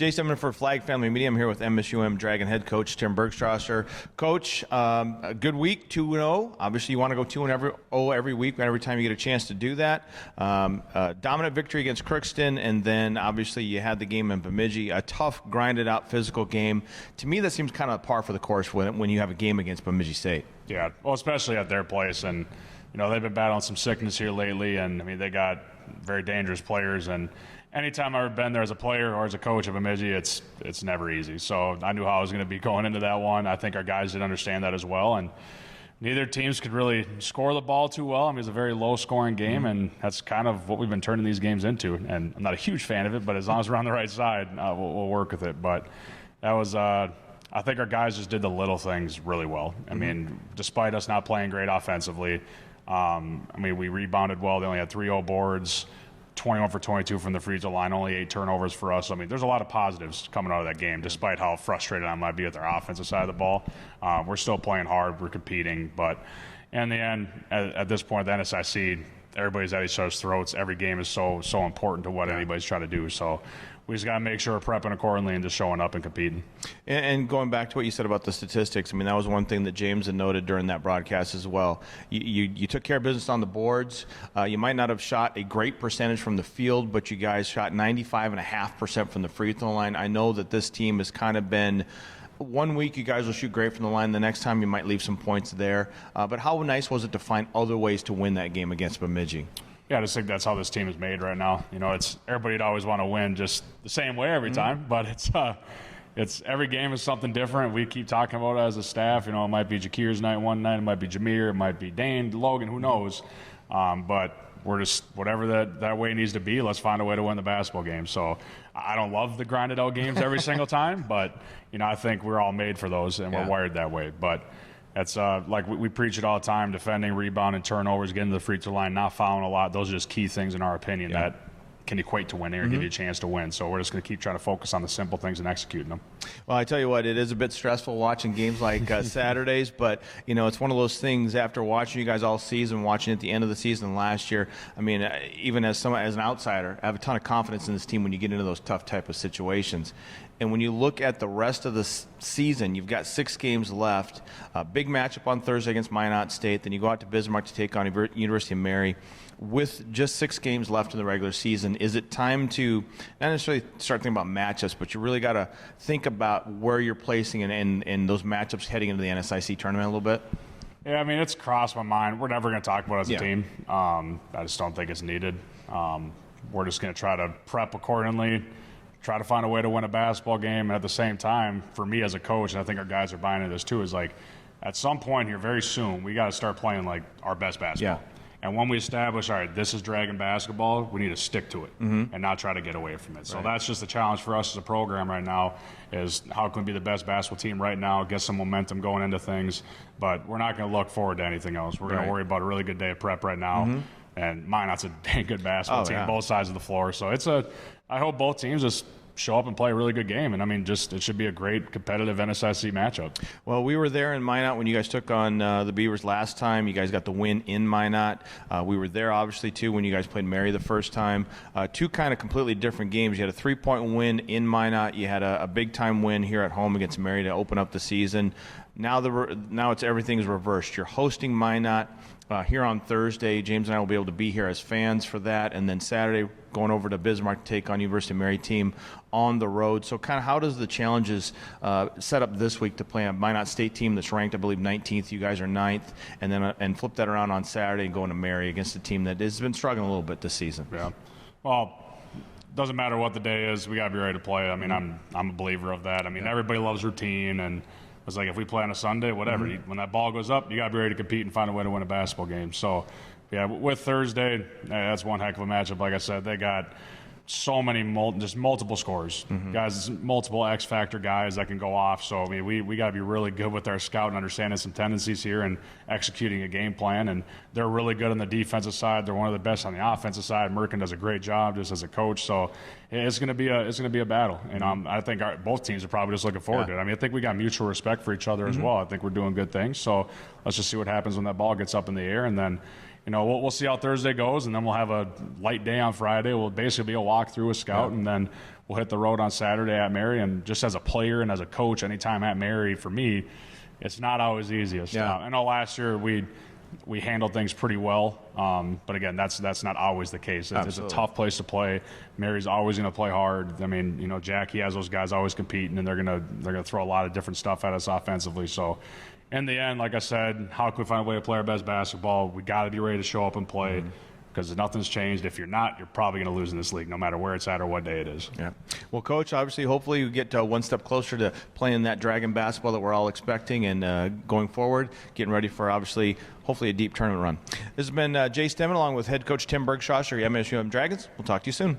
Jace Denman for Flag Family Media. I'm here with MSUM Dragon head coach Tim Bergstraser. Coach, a good week, 2-0. Obviously, you want to go 2-0 every week, every time you get a chance to do that. Dominant victory against Crookston, and then obviously you had the game in Bemidji, a tough, grinded-out physical game. To me, that seems kind of par for the course when you have a game against Bemidji State. Yeah, well, especially at their place, and they've been battling some sickness here lately, and they got very dangerous players, and anytime I've ever been there as a player or as a coach of Bemidji, it's never easy. So I knew how I was going to be going into that one. I think our guys did understand that as well, and neither teams could really score the ball too well. it's a very low-scoring game, and that's kind of what we've been turning these games into. And I'm not a huge fan of it, but as long as we're on the right side, we'll work with it. But that was I think our guys just did the little things really well. Despite us not playing great offensively, we rebounded well. They only had 3-0 boards, 21 for 22 from the free throw line, only 8 turnovers for us. There's a lot of positives coming out of that game, despite how frustrated I might be with our offensive side of the ball. We're still playing hard. We're competing. But in the end, at this point, the NSIC, everybody's at each other's throats. Every game is so important to what anybody's trying to do. So we just got to make sure we're prepping accordingly and just showing up and competing. And going back to what you said about the statistics, that was one thing that James had noted during that broadcast as well. You took care of business on the boards. You might not have shot a great percentage from the field, but you guys shot 95.5% from the free throw line. I know that this team has kind of been, one week you guys will shoot great from the line, the next time you might leave some points there. But how nice was it to find other ways to win that game against Bemidji? Yeah, I just think that's how this team is made right now. It's everybody'd always want to win just the same way every time, but it's every game is something different. We keep talking about it as a staff. It might be Jakir's night one night, it might be Jameer, it might be Dane, Logan, who knows? But we're just whatever that way needs to be. Let's find a way to win the basketball game. So I don't love the grinded out games every single time, but I think we're all made for those, and we're wired that way. But it's like we preach it all the time: defending, rebounding, turnovers, getting to the free throw line, not fouling a lot. Those are just key things in our opinion that can equate to winning or give you a chance to win. So we're just going to keep trying to focus on the simple things and executing them. Well, I tell you what, it is a bit stressful watching games like Saturdays, but it's one of those things after watching you guys all season, watching at the end of the season last year. Even as an outsider, I have a ton of confidence in this team when you get into those tough type of situations. And when you look at the rest of the season, you've got 6 games left. A big matchup on Thursday against Minot State. Then you go out to Bismarck to take on University of Mary. With just 6 games left in the regular season, is it time to not necessarily start thinking about matchups, but you really got to think about where you're placing in those matchups heading into the NSIC tournament a little bit? Yeah, it's crossed my mind. We're never going to talk about it as a team. I just don't think it's needed. We're just going to try to prep accordingly, try to find a way to win a basketball game. And at the same time, for me as a coach, and I think our guys are buying into this too, is like at some point here very soon, we got to start playing like our best basketball. Yeah. And when we establish, all right, this is Dragon basketball, we need to stick to it and not try to get away from it. So that's just the challenge for us as a program right now, is how can we be the best basketball team right now, get some momentum going into things. But we're not going to look forward to anything else. We're going to worry about a really good day of prep right now. And Minot's a dang good basketball team, both sides of the floor. So I hope both teams just show up and play a really good game. And it should be a great competitive NSIC matchup. Well, we were there in Minot when you guys took on the Beavers last time. You guys got the win in Minot. We were there obviously too when you guys played Mary the first time. 2 kind of completely different games. You had a 3-point win in Minot. You had a big time win here at home against Mary to open up the season. Now everything's reversed. You're hosting Minot here on Thursday. James and I will be able to be here as fans for that, and then Saturday going over to Bismarck to take on University of Mary team on the road. So kind of how does the challenges set up this week to play a Minot State team that's ranked, I believe, 19th. You guys are 9th, and then and flip that around on Saturday and going to Mary against a team that has been struggling a little bit this season. Yeah. Well, doesn't matter what the day is, we got to be ready to play. I'm a believer of that. Everybody loves routine, and it's like if we play on a Sunday, whatever. When that ball goes up, you got to be ready to compete and find a way to win a basketball game. So, yeah, with Thursday, that's one heck of a matchup. Like I said, they got so many multiple scores, guys, multiple X factor guys that can go off. So we got to be really good with our scout and understanding some tendencies here and executing a game plan. And they're really good on the defensive side. They're one of the best on the offensive side. Merkin does a great job just as a coach. So it's going to be a battle. And I think both teams are probably just looking forward to it. I think we got mutual respect for each other as well. I think we're doing good things. So let's just see what happens when that ball gets up in the air, and then we'll see how Thursday goes, and then we'll have a light day on Friday. We'll basically be a walk through a scout, and then we'll hit the road on Saturday at Mary. And just as a player and as a coach, anytime at Mary, for me, it's not always the easiest. Yeah. I know last year we handled things pretty well, but again, that's not always the case. It's a tough place to play. Mary's always going to play hard. I mean, you know, Jackie has those guys always competing, and they're gonna throw a lot of different stuff at us offensively. So, in the end, like I said, how can we find a way to play our best basketball? We got to be ready to show up and play. Because nothing's changed. If you're not, you're probably going to lose in this league, no matter where it's at or what day it is. Yeah. Well, Coach, obviously, hopefully you get one step closer to playing that Dragon basketball that we're all expecting and going forward, getting ready for, obviously, hopefully a deep tournament run. This has been Jace Denman along with head coach Tim Bergstraser, your MSUM Dragons. We'll talk to you soon.